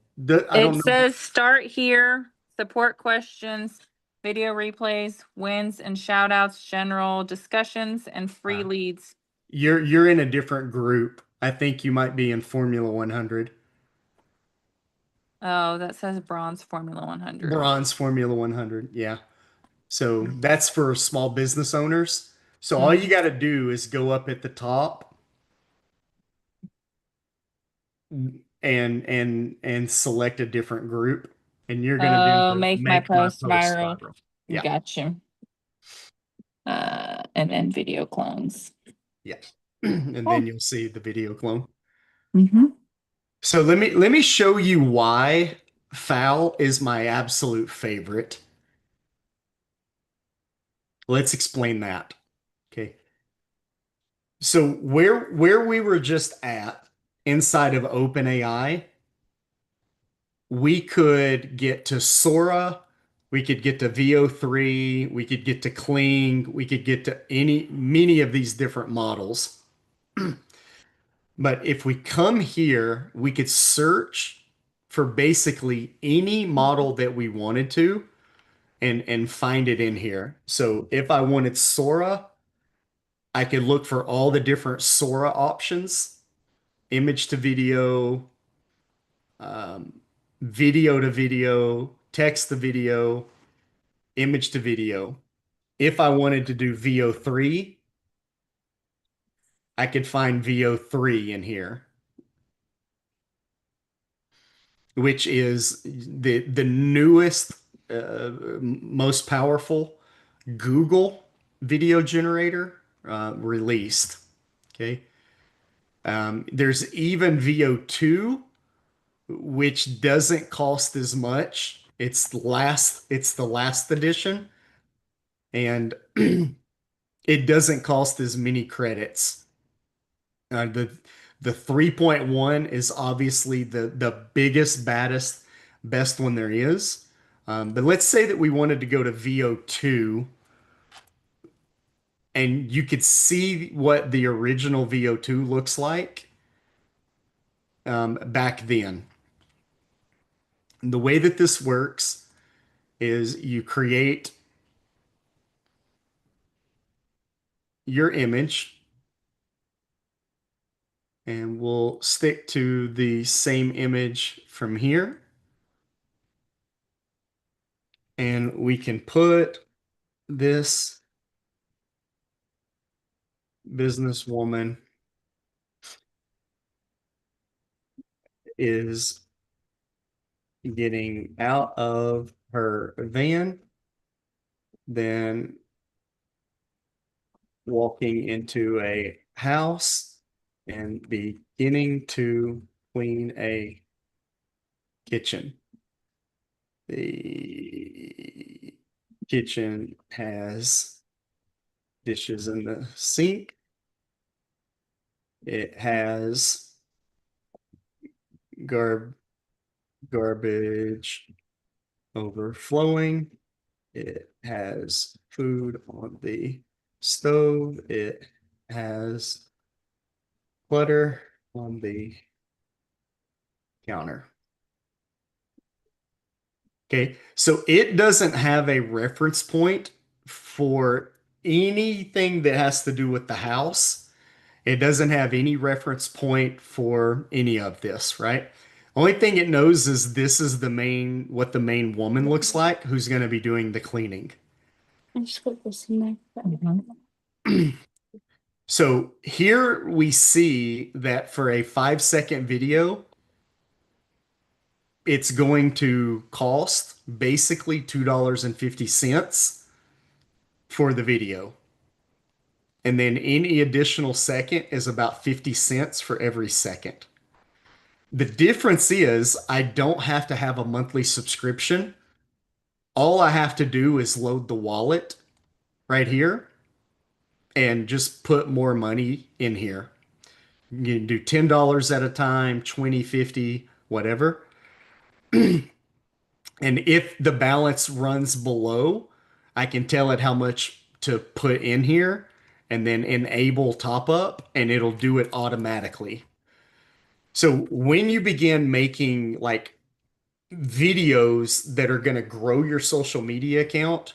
know. says start here, support questions, video replays, wins and shout outs, general discussions, and free leads. You're in a different group. I think you might be in Formula 100. Oh, that says bronze Formula 100. Bronze Formula 100. Yeah. So that's for small business owners. So all you got to do is go up at the top and select a different group, and you're going to do Oh, the make my post viral. Yeah. Gotcha. And then video clones. Yeah. And then you'll see the video clone. Mm-hmm. So let me show you why foul is my absolute favorite. Let's explain that. Okay. So where we were just at inside of OpenAI, we could get to Sora, we could get to VO3, we could get to Kling, we could get to many of these different models. But if we come here, we could search for basically any model that we wanted to and find it in here. So if I wanted Sora, I could look for all the different Sora options, image to video, video to video, text to video, image to video. If I wanted to do VO3, I could find VO3 in here, which is the newest, most powerful Google video generator released. Okay. There's even VO2, which doesn't cost as much. It's the last edition, and it doesn't cost as many credits. The 3.1 is obviously the biggest, baddest, best one there is. But let's say that we wanted to go to VO2, and you could see what the original VO2 looks like back then. And the way that this works is you create your image, and we'll stick to the same image from here. And we can put this businesswoman is getting out of her van, then walking into a house and beginning to clean a kitchen. The kitchen has dishes in the sink. It has garbage overflowing. It has food on the stove. It has clutter on the counter. Okay, so it doesn't have a reference point for anything that has to do with the house. It doesn't have any reference point for any of this, right? Only thing it knows is this is what the main woman looks like who's going to be doing the cleaning. So here we see that for a 5-second video, it's going to cost basically $2.50 for the video. And then any additional second is about 50 cents for every second. The difference is I don't have to have a monthly subscription. All I have to do is load the wallet right here and just put more money in here. You can do $10 at a time, 20, 50, whatever. And if the balance runs below, I can tell it how much to put in here and then enable top up and it'll do it automatically. So when you begin making like videos that are going to grow your social media account,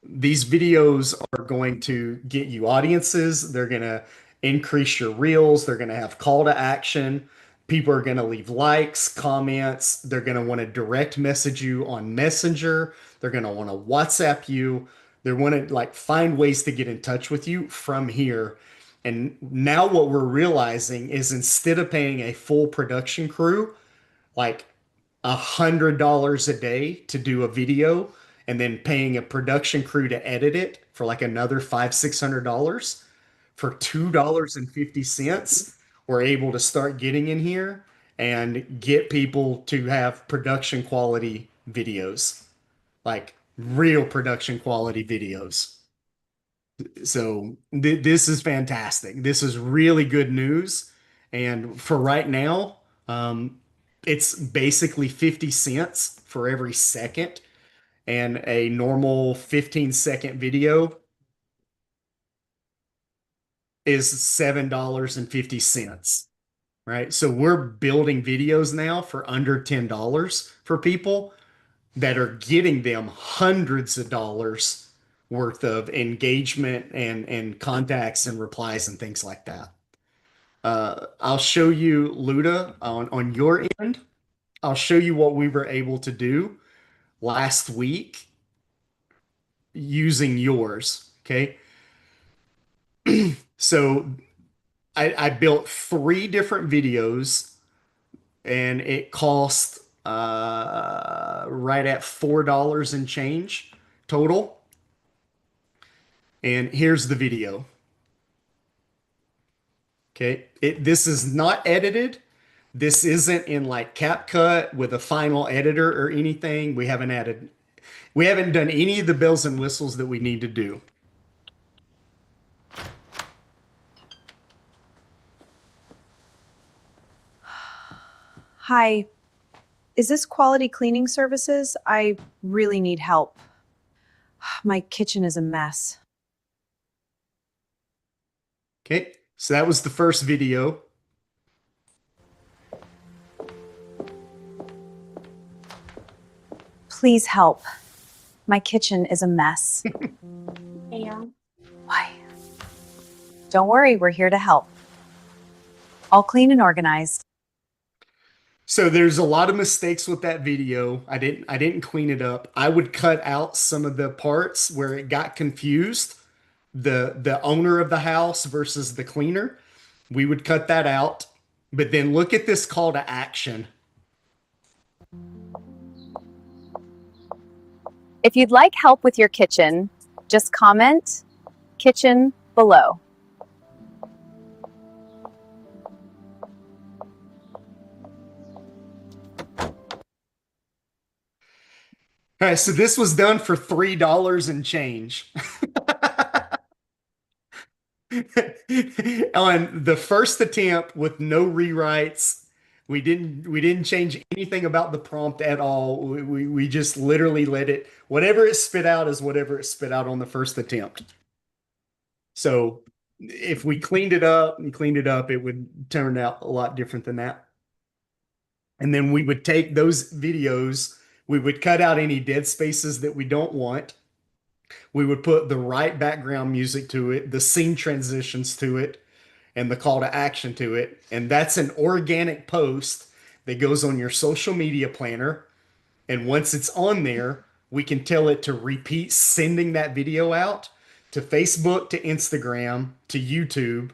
these videos are going to get you audiences. They're going to increase your reels. They're going to have call to action. People are going to leave likes, comments. They're going to want to direct message you on Messenger. They're going to want to WhatsApp you. They want to like find ways to get in touch with you from here. And now what we're realizing is instead of paying a full production crew, like $100 a day to do a video and then paying a production crew to edit it for like another $500-$600 for $2.50, we're able to start getting in here and get people to have production quality videos, like real production quality videos. So this is fantastic. This is really good news. And for right now, it's basically 50 cents for every second. And a normal 15-second video is $7.50, right? So we're building videos now for under $10 for people that are getting them hundreds of dollars worth of engagement and contacts and replies and things like that. I'll show you Luda on your end. I'll show you what we were able to do last week using yours. Okay. So I built 3 different videos and it cost right at $4 and change total. And here's the video. Okay. This is not edited. This isn't in like CapCut with a final editor or anything. We haven't done any of the bells and whistles that we need to do. Hi, is this Quality Cleaning Services? I really need help. My kitchen is a mess. Okay, so that was the first video. Please help. My kitchen is a mess. Why? Don't worry, we're here to help. All clean and organized. So there's a lot of mistakes with that video. I didn't clean it up. I would cut out some of the parts where it got confused the owner of the house versus the cleaner. We would cut that out. But then look at this call to action. If you'd like help with your kitchen, just comment kitchen below. All right, so this was done for $3 and change. On the first attempt with no rewrites, we didn't change anything about the prompt at all. We just literally let it, whatever it spit out is whatever it spit out on the first attempt. So if we cleaned it up and cleaned it up, it would turn out a lot different than that. And then we would take those videos, we would cut out any dead spaces that we don't want. We would put the right background music to it, the scene transitions to it, and the call to action to it. And that's an organic post that goes on your social media planner. And once it's on there, we can tell it to repeat sending that video out to Facebook, to Instagram, to YouTube.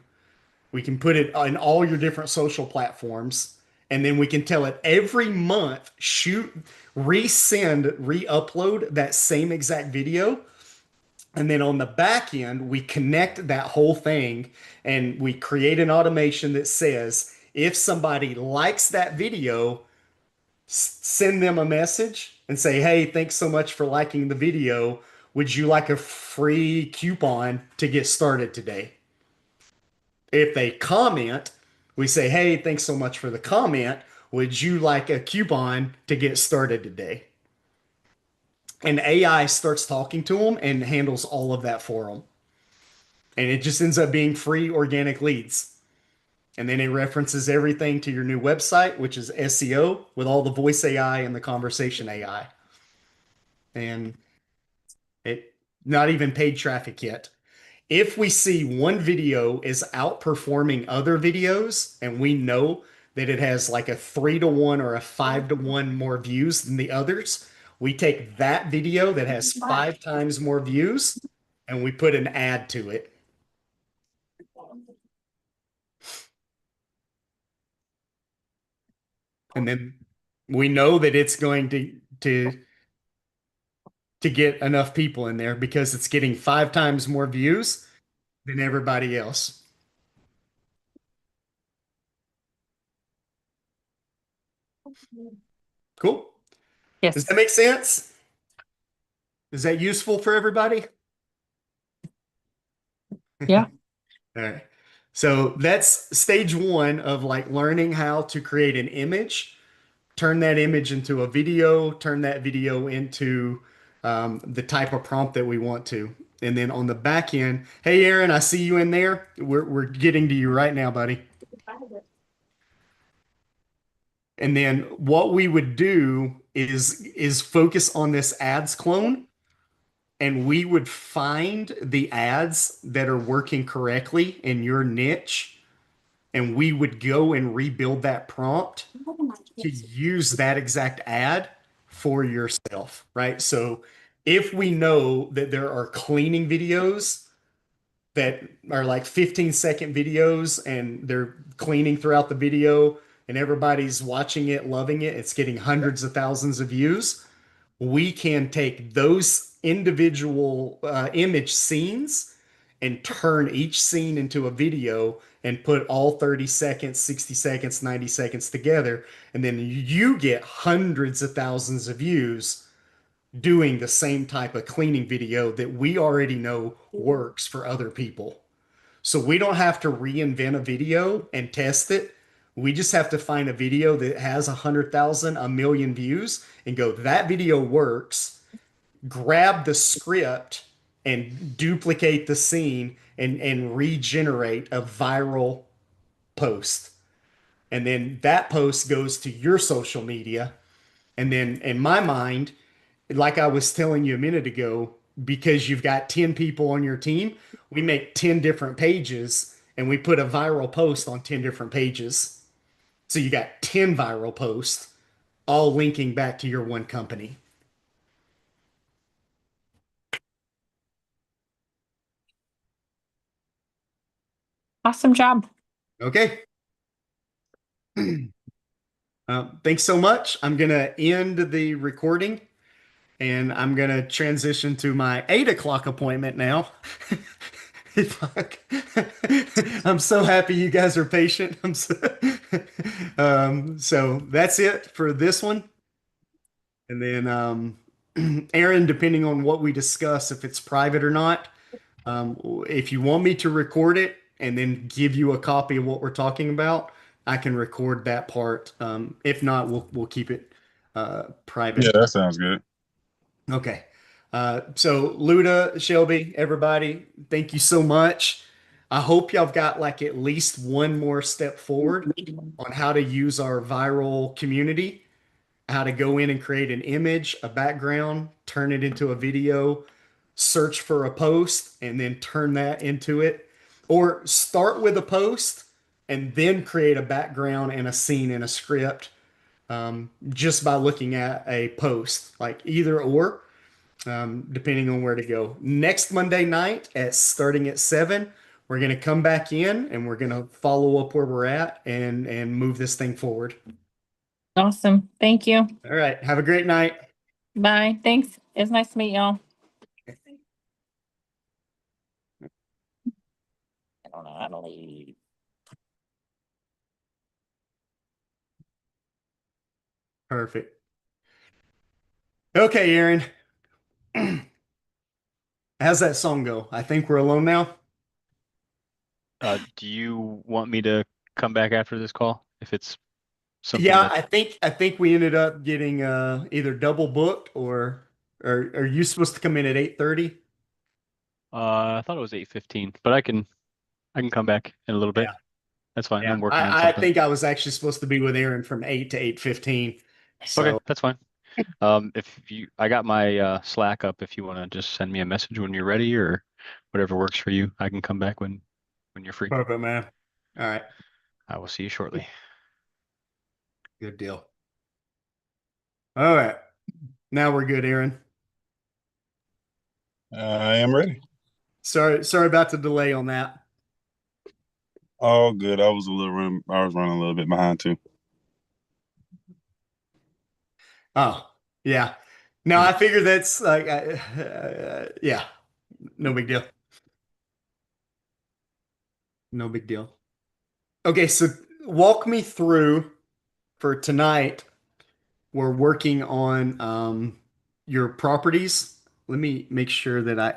We can put it on all your different social platforms. And then we can tell it every month, shoot, resend, re-upload that same exact video. And then on the back end, we connect that whole thing and we create an automation that says, if somebody likes that video, send them a message and say, hey, thanks so much for liking the video. Would you like a free coupon to get started today? If they comment, we say, hey, thanks so much for the comment. Would you like a coupon to get started today? And AI starts talking to them and handles all of that for them. And it just ends up being free organic leads. And then it references everything to your new website, which is SEO with all the voice AI and the conversation AI. And it not even paid traffic yet. If we see one video is outperforming other videos and we know that it has like a 3-to-1 or a 5-to-1 more views than the others, we take that video that has 5 times more views and we put an ad to it. And then we know that it's going to get enough people in there because it's getting 5 times more views than everybody else. Cool. Yes. Does that make sense? Is that useful for everybody? Yeah. All right. So that's stage 1 of like learning how to create an image, turn that image into a video, turn that video into the type of prompt that we want to. And then on the back end, hey, Aaron, I see you in there. We're getting to you right now, buddy. And then what we would do is focus on this ads clone, and we would find the ads that are working correctly in your niche, and we would go and rebuild that prompt to use that exact ad for yourself, right? So if we know that there are cleaning videos that are like 15-second videos and they're cleaning throughout the video and everybody's watching it, loving it, it's getting hundreds of thousands of views, we can take those individual image scenes and turn each scene into a video and put all 30 seconds, 60 seconds, 90 seconds together. And then you get hundreds of thousands of views doing the same type of cleaning video that we already know works for other people. So we don't have to reinvent a video and test it. We just have to find a video that has 100,000, a million views and go, that video works. Grab the script and duplicate the scene and regenerate a viral post. And then that post goes to your social media. And then in my mind, like I was telling you a minute ago, because you've got 10 people on your team, we make 10 different pages and we put a viral post on 10 different pages. So you got 10 viral posts, all linking back to your one company. Awesome job. Okay. Thanks so much. I'm going to end the recording and I'm going to transition to my 8 o'clock appointment now. I'm so happy you guys are patient. So that's it for this one. And then, Aaron, depending on what we discuss, if it's private or not, if you want me to record it and then give you a copy of what we're talking about, I can record that part. If not, we'll keep it private. Yeah, that sounds good. Okay. So Luda, Shelby, everybody, thank you so much. I hope y'all have got like at least one more step forward on how to use our viral community, how to go in and create an image, a background, turn it into a video, search for a post, and then turn that into it. Or start with a post and then create a background and a scene and a script just by looking at a post, like either or, depending on where to go. Next Monday night at starting at 7, we're going to come back in and we're going to follow up where we're at and move this thing forward. Awesome. Thank you. All right. Have a great night. Bye. Thanks. It's nice to meet y'all. I don't know how to leave. Perfect. Okay, Aaron. How's that song go? I think we're alone now. Do you want me to come back after this call if it's something Yeah, that I think we ended up getting either double booked or are you supposed to come in at 8:30? I thought it was 8:15, but I can come back in a little bit. Yeah. That's fine. Yeah. I'm working on I something. think I was actually supposed to be with Aaron from 8 to 8:15. So Okay, that's fine. I got my Slack up if you want to just send me a message when you're ready or whatever works for you. I can come back when you're free. perfect, man. All right. I will see you shortly. Good deal. All right. Now we're good, Aaron. I am ready. Sorry about the delay on that. All good. I was running a little bit behind too. Oh, yeah. No, I figure that's like, yeah, no big deal. No big deal. Okay, so walk me through for tonight. We're working on your properties. Let me make sure that I